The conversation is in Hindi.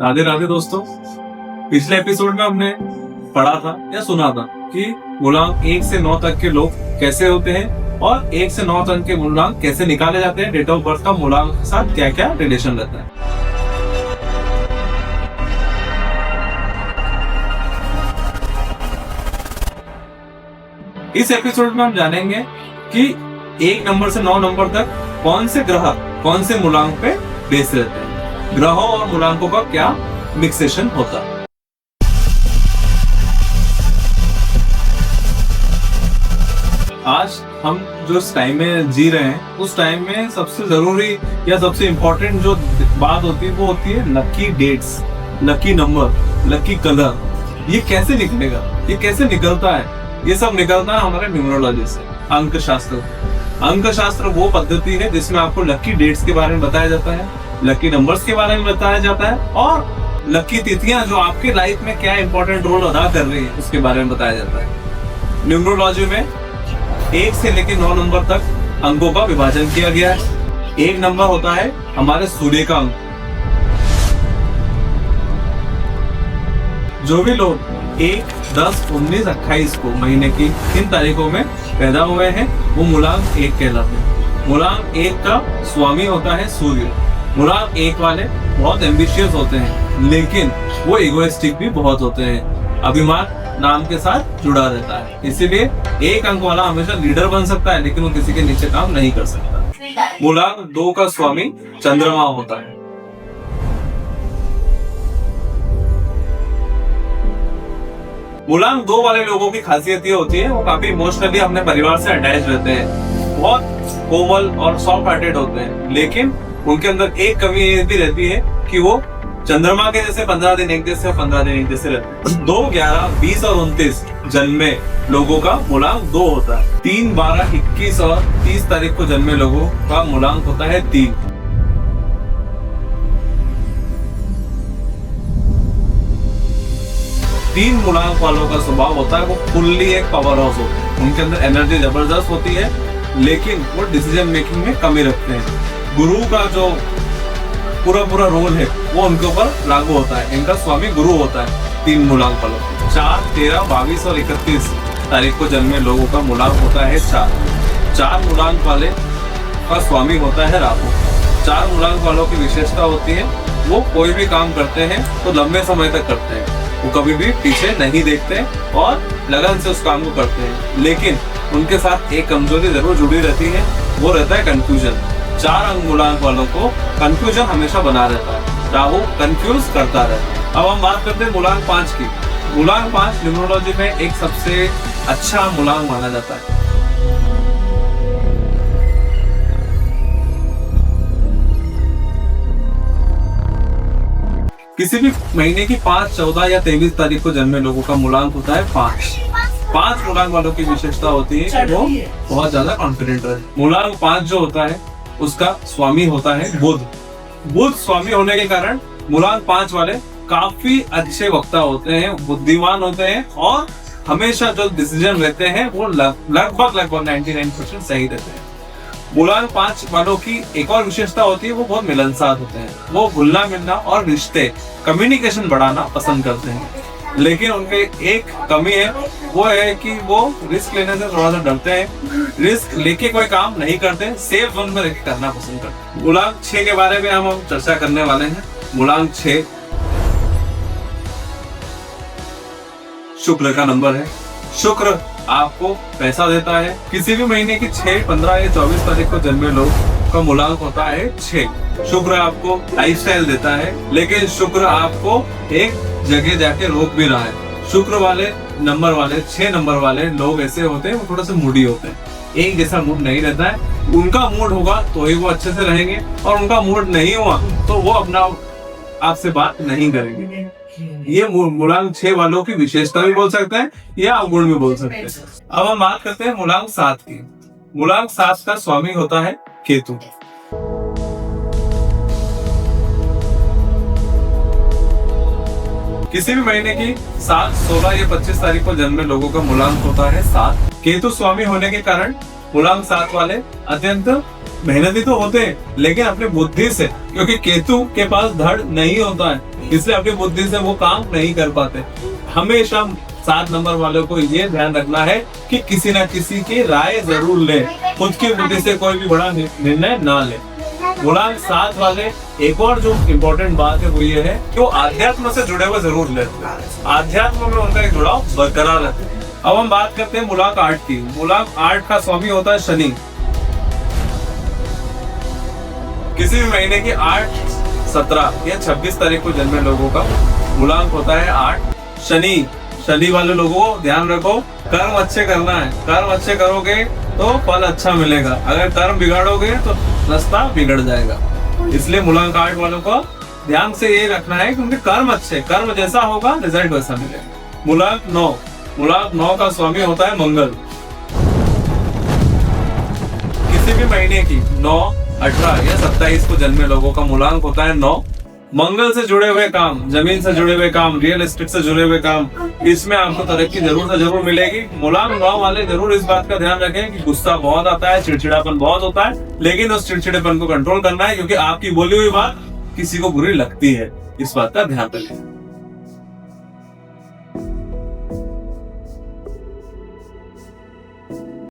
राधे राधे दोस्तों। पिछले एपिसोड में हमने पढ़ा था या सुना था कि मूलांक 1 से 9 तक के लोग कैसे होते हैं और 1 से 9 तक के मूलांक कैसे निकाले जाते हैं। डेट ऑफ बर्थ का मूलांक के साथ क्या क्या रिलेशन रहता है। इस एपिसोड में हम जानेंगे कि 1 नंबर से 9 नंबर तक कौन से ग्रह कौन से मूलांक पे बेस रहते हैं, ग्रहों और मूलांकों का क्या मिक्सेशन होता है। आज हम जो इस टाइम में जी रहे हैं उस टाइम में सबसे जरूरी या सबसे इम्पोर्टेंट जो बात होती है वो होती है lucky dates, lucky number, lucky colour. ये कैसे निकलेगा, ये कैसे निकलता है? ये सब निकलता है हमारे न्यूमरोलॉजी से, अंक शास्त्र। अंक शास्त्र वो पद्धति है जिसमें आपको लकी डेट्स के बारे में बताया जाता है, लकी नंबर्स के बारे में बताया जाता है और लकी तिथियां जो आपके लाइफ में क्या इंपॉर्टेंट रोल अदा कर रही है उसके बारे में बताया जाता है। न्यूमरोलॉजी में 1 से लेकर 9 नंबर तक अंकों का विभाजन किया गया है। 1 नंबर होता है हमारे सूर्य का अंक। जो भी लोग 1, 10, 19, 28 को महीने की इन तारीखों में पैदा हुए हैं वो मूलांक 1 कहलाते हैं। मूलांक 1 का स्वामी होता है सूर्य। मूलांक 1 वाले बहुत एम्बिशियस होते हैं लेकिन वो इगोइस्टिक भी बहुत होते हैं। अभिमान नाम के साथ जुड़ा रहता है, इसीलिए 1 अंक वाला हमेशा लीडर बन सकता है लेकिन वो किसी के नीचे काम नहीं कर सकता। मूलांक 2 का स्वामी चंद्रमा होता है। मूलांक 2 वाले लोगों की खासियत ये होती है वो काफी इमोशनली अपने परिवार से अटैच रहते हैं, बहुत कोमल और सॉफ्ट हार्टेड होते हैं, लेकिन उनके अंदर एक कमी ये भी रहती है कि वो चंद्रमा के जैसे 15 दिन एक जैसे और 15 दिन एक जैसे रहते हैं। 2, 11, 20 और 29 जन्मे लोगों का मूलांक 2 होता है। 3, 12, 21 और 30 तारीख को जन्मे लोगों का मूलांक होता है 3। 3 मूलांक वालों का स्वभाव होता है वो फुल्ली एक पावर हाउस होता है। उनके अंदर एनर्जी जबरदस्त होती है लेकिन वो डिसीजन मेकिंग में कमी रखते हैं। गुरु का जो पूरा रोल है वो उनके ऊपर लागू होता है। इनका स्वामी गुरु होता है 3 मूलांक वालों। 4, 13, 22 और 31 तारीख को जन्मे लोगों का मूलांक होता है 4। 4 मूलांक वाले का स्वामी होता है राहु। 4 मूलांक वालों की विशेषता होती है वो कोई भी काम करते हैं तो लंबे समय तक करते हैं, वो कभी भी पीछे नहीं देखते और लगन से उस काम को करते हैं। लेकिन उनके साथ एक कमजोरी जरूर जुड़ी रहती है, वो रहता है कंफ्यूजन। 4 अंक मूलांक वालों को कंफ्यूजन हमेशा बना रहता है, राहु कंफ्यूज करता रहता है। अब हम बात करते हैं मूलांक 5 की। मूलांक 5 न्यूमरोलॉजी में एक सबसे अच्छा मूलांक माना जाता है। किसी भी महीने की 5, 14 या 23 तारीख को जन्मे लोगों का मूलांक होता है 5। 5 मूलांक वालों की विशेषता होती है कि वो बहुत ज्यादा कॉन्फिडेंट रहते। मूलांक 5 जो होता है उसका स्वामी होता है बुध। बुध स्वामी होने के कारण मूलांक 5 वाले काफी अच्छे वक्ता होते हैं, बुद्धिमान होते हैं और हमेशा जो डिसीजन रहते हैं वो लगभग 99% सही रहते हैं। मूलांक 5 वालों की एक और विशेषता होती है वो बहुत मिलनसार होते हैं। वो घुलना मिलना और रिश्ते, कम्युनिकेशन बढ़ाना पसंद करते हैं, लेकिन उनके एक कमी है वो है कि वो रिस्क लेने से थोड़ा सा डरते हैं। रिस्क लेके कोई काम नहीं करते, सेफ जोन में रहकर करना पसंद करते हैं। मूलांक 6 के बारे में हम चर्चा करने वाले हैं। मूलांक 6 शुक्र का नंबर है। शुक्र आपको पैसा देता है। किसी भी महीने की 6, 15 या 24 तारीख को जन्मे लोग का मूलांक होता है 6। शुक्र आपको लाइफस्टाइल देता है लेकिन शुक्र आपको एक जगह जाके रोक भी रहा है। शुक्र वाले नंबर वाले 6 नंबर वाले लोग ऐसे होते हैं वो थोड़ा सा मूडी होते हैं, एक जैसा मूड नहीं रहता है। उनका मूड होगा तो ही वो अच्छे से रहेंगे और उनका मूड नहीं हुआ तो वो अपना आपसे बात नहीं करेंगे। ये मूलांक 6 वालों की विशेषता भी बोल सकते हैं या अवगुण भी बोल सकते हैं। अब हम बात करते हैं मूलांक 7 की। मूलांक 7 का स्वामी होता है केतु। किसी भी महीने की 7, 16 या 25 तारीख को जन्मे लोगों का मूलांक होता है 7। केतु स्वामी होने के कारण मूलांक 7 वाले अत्यंत मेहनती तो होते हैं, लेकिन अपनी बुद्धि से, क्योंकि केतु के पास धड़ नहीं होता है, इसलिए अपनी बुद्धि से वो काम नहीं कर पाते। हमेशा 7 नंबर वालों को ये ध्यान रखना है कि किसी ना किसी की राय जरूर ले, खुद की बुद्धि से कोई भी बड़ा निर्णय ना ले। मूलांक 7 वाले एक और जो इम्पोर्टेंट बात है वो ये है कि वो आध्यात्म से जुड़े हुए जरूर लेते हैं, आध्यात्म में उनका एक जुड़ाव बरकरार रहता है। अब हम बात करते हैं मूलांक 8 की। मूलांक 8 का स्वामी होता है शनि। किसी भी महीने की 8, 17 या 26 तारीख को जन्मे लोगों का मूलांक होता है 8। शनि वाले लोगों को ध्यान रखो, कर्म अच्छे करना है, कर्म अच्छे करोगे तो फल अच्छा मिलेगा, अगर कर्म बिगाड़ोगे तो रास्ता बिगड़ जाएगा। इसलिए मूलांक 8 वालों को ध्यान से ये रखना है कि उनके कर्म अच्छे, कर्म जैसा होगा रिजल्ट वैसा मिलेगा। मूलांक 9 का स्वामी होता है मंगल। किसी भी महीने की 9, 18 या 27 को जन्मे लोगों का मूलांक होता है 9। मंगल से जुड़े हुए काम, जमीन से जुड़े हुए काम, रियल एस्टेट से जुड़े हुए काम, इसमें आपको तरक्की जरूर मिलेगी। मूलांक 9 वाले जरूर इस बात का ध्यान रखें कि गुस्सा बहुत आता है, चिड़चिड़ापन बहुत होता है, लेकिन उस चिड़चिड़ेपन को कंट्रोल करना है, क्योंकि आपकी बोली हुई बात किसी को बुरी लगती है। इस बात का ध्यान रखें।